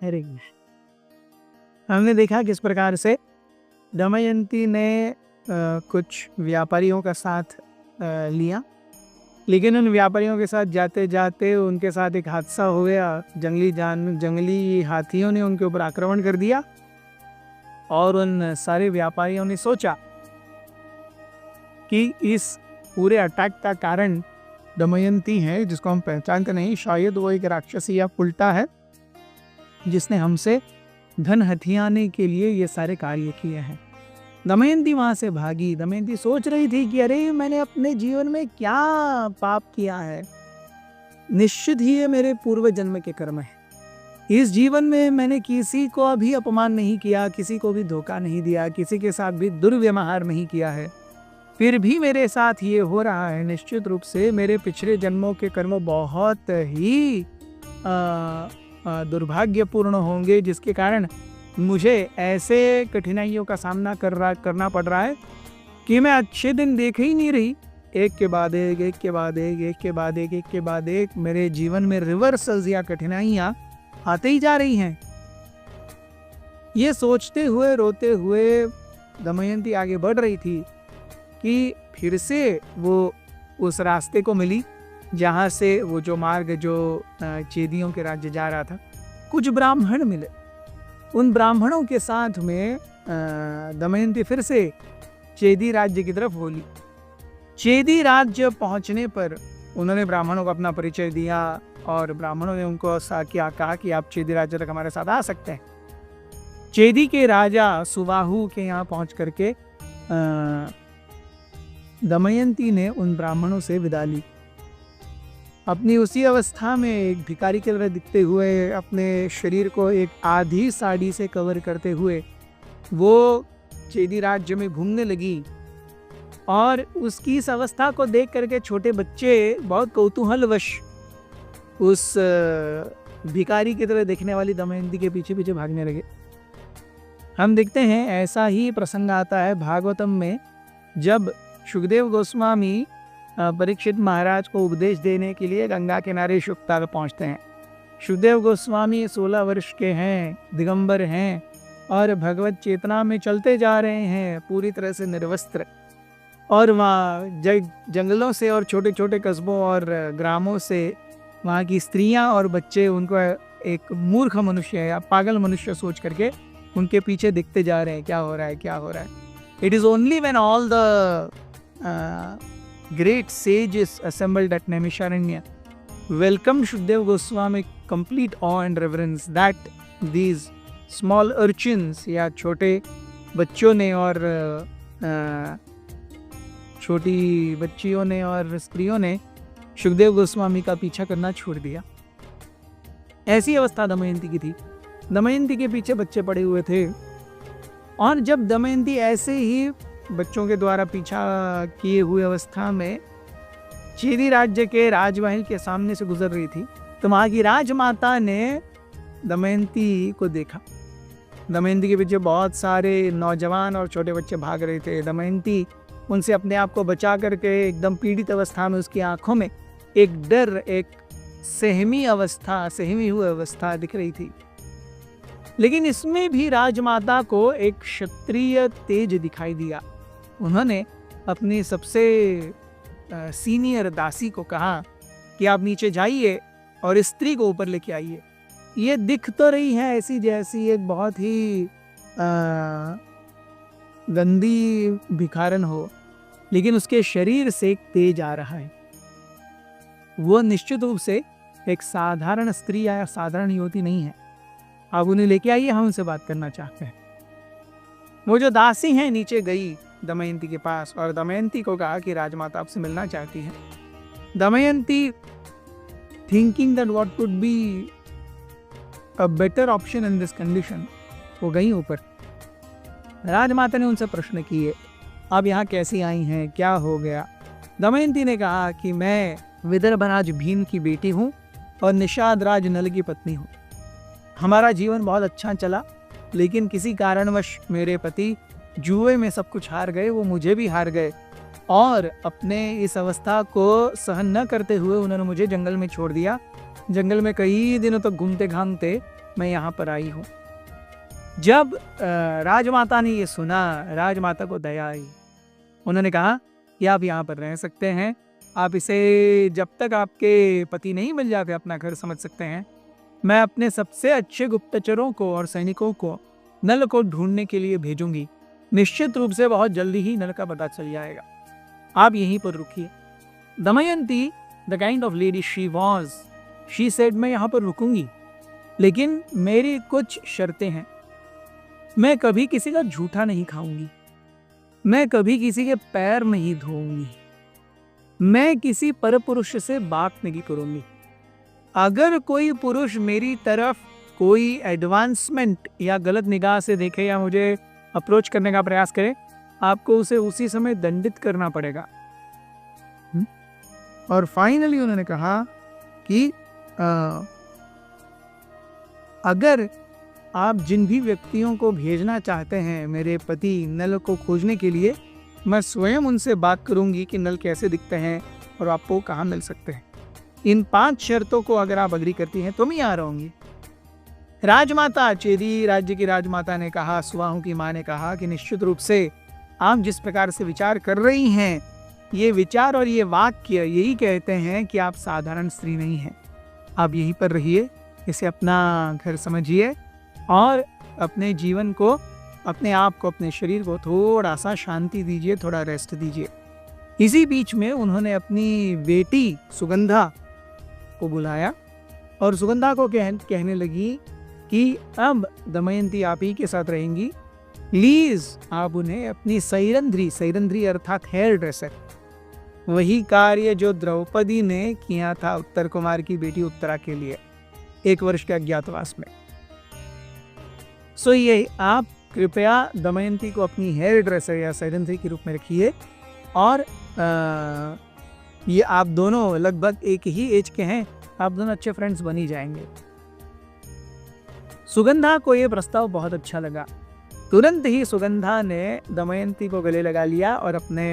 हरे कृष्ण। हमने देखा किस प्रकार से दमयंती ने कुछ व्यापारियों का साथ लिया, लेकिन उन व्यापारियों के साथ जाते जाते उनके साथ एक हादसा हो गया। जंगली हाथियों ने उनके ऊपर आक्रमण कर दिया और उन सारे व्यापारियों ने सोचा कि इस पूरे अटैक का कारण दमयंती है, जिसको हम पहचानते नहीं, शायद वो एक राक्षसी या उल्टा है जिसने हमसे धन हथियाने के लिए ये सारे कार्य किए हैं। दमयंती वहां से भागी। दमयंती सोच रही थी कि अरे मैंने अपने जीवन में क्या पाप किया है, निश्चित ही ये मेरे पूर्व जन्म के कर्म है। इस जीवन में मैंने किसी को अभी अपमान नहीं किया, किसी को भी धोखा नहीं दिया, किसी के साथ भी दुर्व्यवहार नहीं किया है, फिर भी मेरे साथ ये हो रहा है। निश्चित रूप से मेरे पिछले जन्मों के कर्म बहुत ही दुर्भाग्यपूर्ण होंगे, जिसके कारण मुझे ऐसे कठिनाइयों का सामना करना पड़ रहा है कि मैं अच्छे दिन देख ही नहीं रही। एक के बाद एक, एक के बाद एक, एक के बाद एक, एक के बाद एक मेरे जीवन में रिवर्सल्स या कठिनाइयाँ आते ही जा रही हैं। ये सोचते हुए रोते हुए दमयंती आगे बढ़ रही थी कि फिर से वो उस रास्ते को मिली जहाँ से वो जो मार्ग जो चेदियों के राज्य जा रहा था। कुछ ब्राह्मण मिले। उन ब्राह्मणों के साथ में दमयंती फिर से चेदी राज्य की तरफ बोली। चेदी राज्य पहुंचने पर उन्होंने ब्राह्मणों को अपना परिचय दिया और ब्राह्मणों ने उनको क्या कहा कि आप चेदी राज्य तक हमारे साथ आ सकते हैं। चेदी के राजा सुबाहु के यहाँ पहुंच करके दमयंती ने उन ब्राह्मणों से विदा ली। अपनी उसी अवस्था में एक भिखारी के तरह दिखते हुए, अपने शरीर को एक आधी साड़ी से कवर करते हुए वो चेदी राज्य में घूमने लगी। और उसकी इस अवस्था को देख करके छोटे बच्चे बहुत कौतूहलवश उस भिखारी की तरह दिखने वाली दमयंती के पीछे पीछे भागने लगे। हम देखते हैं ऐसा ही प्रसंग आता है भागवतम में, जब सुखदेव गोस्वामी परीक्षित महाराज को उपदेश देने के लिए गंगा किनारे शुक्ता में पहुंचते हैं। सुखदेव गोस्वामी 16 वर्ष के हैं, दिगंबर हैं और भगवत चेतना में चलते जा रहे हैं पूरी तरह से निर्वस्त्र। और वहाँ जंगलों से और छोटे छोटे कस्बों और ग्रामों से वहाँ की स्त्रियाँ और बच्चे उनको एक मूर्ख मनुष्य या पागल मनुष्य सोच करके उनके पीछे दिखते जा रहे हैं, क्या हो रहा है, क्या हो रहा है। It is only when all the great sages assembled at Naimisharanya welcomed Shukdev Goswami complete awe and reverence that these small urchins या छोटे बच्चों ने और छोटी बच्चियों ने और स्त्रियों ने सुखदेव गोस्वामी का पीछा करना छोड़ दिया। ऐसी अवस्था दमयंती की थी। दमयंती के पीछे बच्चे पड़े हुए थे और जब दमयंती ऐसे ही बच्चों के द्वारा पीछा किए हुए अवस्था में चेदी राज्य के राजमहल के सामने से गुजर रही थी, तो वहाँ की राजमाता ने दमयंती को देखा। दमयंती के पीछे बहुत सारे नौजवान और छोटे बच्चे भाग रहे थे। दमयंती उनसे अपने आप को बचा करके एकदम पीड़ित अवस्था में, उसकी आंखों में एक डर, एक सहमी हुई अवस्था दिख रही थी। लेकिन इसमें भी राजमाता को एक क्षत्रिय तेज दिखाई दिया। उन्होंने अपनी सबसे सीनियर दासी को कहा कि आप नीचे जाइए और स्त्री को ऊपर लेके आइए। ये दिख तो रही है ऐसी जैसी एक बहुत ही गंदी भिखारन हो, लेकिन उसके शरीर से एक तेज आ रहा है। वो निश्चित रूप से एक साधारण स्त्री या साधारण युवती नहीं है। आप उन्हें लेके आइए, हम उनसे बात करना चाहते हैं। वो जो दासी हैं नीचे गई दमयंती के पास और दमयंती को कहा कि राजमाता आपसे मिलना चाहती है। Damayanti thinking that what could be a better option in this condition, वो गई ऊपर। राजमाता ने उनसे प्रश्न किए, आप यहाँ कैसी आई हैं, क्या हो गया? दमयंती ने कहा कि मैं विदर्भराज भीम की बेटी हूँ और निषाद राज नल की पत्नी हूँ। हमारा जीवन बहुत अच्छा चला, लेकिन किसी कारणवश मेरे पति जुए में सब कुछ हार गए, वो मुझे भी हार गए और अपने इस अवस्था को सहन न करते हुए उन्होंने मुझे जंगल में छोड़ दिया। जंगल में कई दिनों तक घूमते घामते मैं यहाँ पर आई हूँ। जब राजमाता ने ये सुना, राजमाता को दया आई। उन्होंने कहा कि आप यहाँ पर रह सकते हैं, आप इसे जब तक आपके पति नहीं मिल जाते अपना घर समझ सकते हैं। मैं अपने सबसे अच्छे गुप्तचरों को और सैनिकों को नल को ढूंढने के लिए भेजूंगी। निश्चित रूप से बहुत जल्दी ही नल का पता चल जाएगा, आप यहीं पर रुकिए। Damayanti, the kind of lady she was, she said, मैं यहाँ पर रुकूंगी, लेकिन मेरी कुछ शर्तें हैं। मैं कभी किसी का झूठा नहीं खाऊंगी, मैं कभी किसी के पैर नहीं धोऊंगी, मैं किसी परपुरुष से बात नहीं करूंगी। अगर कोई पुरुष मेरी तरफ कोई एडवांसमेंट या गलत निगाह से देखे या मुझे अप्रोच करने का प्रयास करे, आपको उसे उसी समय दंडित करना पड़ेगा। और फाइनली उन्होंने कहा कि अगर आप जिन भी व्यक्तियों को भेजना चाहते हैं मेरे पति नल को खोजने के लिए, मैं स्वयं उनसे बात करूंगी कि नल कैसे दिखते हैं और आपको कहाँ मिल सकते हैं। इन 5 शर्तों को अगर आप अग्री करती हैं तो मैं यहाँ रहूंगी। राजमाता, चेदी राज्य की राजमाता ने कहा, सुबाहु की माँ ने कहा कि निश्चित रूप से आप जिस प्रकार से विचार कर रही हैं, ये विचार और ये वाक्य यही कहते हैं कि आप साधारण स्त्री नहीं हैं। आप यहीं पर रहिए, इसे अपना घर समझिए और अपने जीवन को, अपने आप को, अपने शरीर को थोड़ा सा शांति दीजिए, थोड़ा रेस्ट दीजिए। इसी बीच में उन्होंने अपनी बेटी सुगंधा को बुलाया और सुगंधा को कहने लगी कि अब दमयंती आप ही के साथ रहेंगी, प्लीज आप उन्हें अपनी सैरंध्री अर्थात हेयर ड्रेसर, वही कार्य जो द्रौपदी ने किया था उत्तर कुमार की बेटी उत्तरा के लिए 1 वर्ष के अज्ञातवास में, सो ये आप कृपया दमयंती को अपनी हेयर ड्रेसर या सैरंध्री के रूप में रखिए। और ये आप दोनों लगभग एक ही एज के हैं, आप दोनों अच्छे फ्रेंड्स बन ही जाएंगे। सुगंधा को ये प्रस्ताव बहुत अच्छा लगा। तुरंत ही सुगंधा ने दमयंती को गले लगा लिया और अपने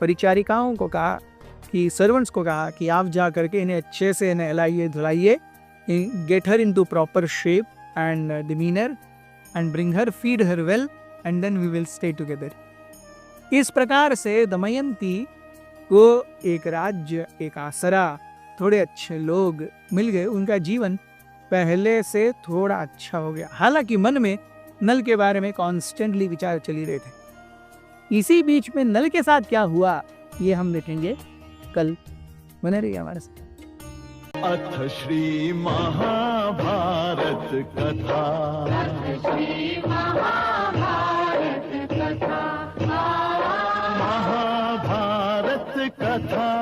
परिचारिकाओं को कहा कि सर्वेंट्स को कहा कि आप जा करके इन्हें अच्छे से नहलाइए धुलाइए, get her into proper shape and demeanour and bring her, feed her well and then we will stay together. इस प्रकार से दमयंती को एक राज्य, एक आसरा, थोड़े अच्छे लोग मिल गए। उनका जीवन पहले से थोड़ा अच्छा हो गया। हालांकि मन में नल के बारे में कॉन्स्टेंटली विचार चल ही रहे थे। इसी बीच में नल के साथ क्या हुआ ये हम देखेंगे कल। बने रहिए हमारे साथ। अथ श्री महाभारत कथा, महाभारत कथा।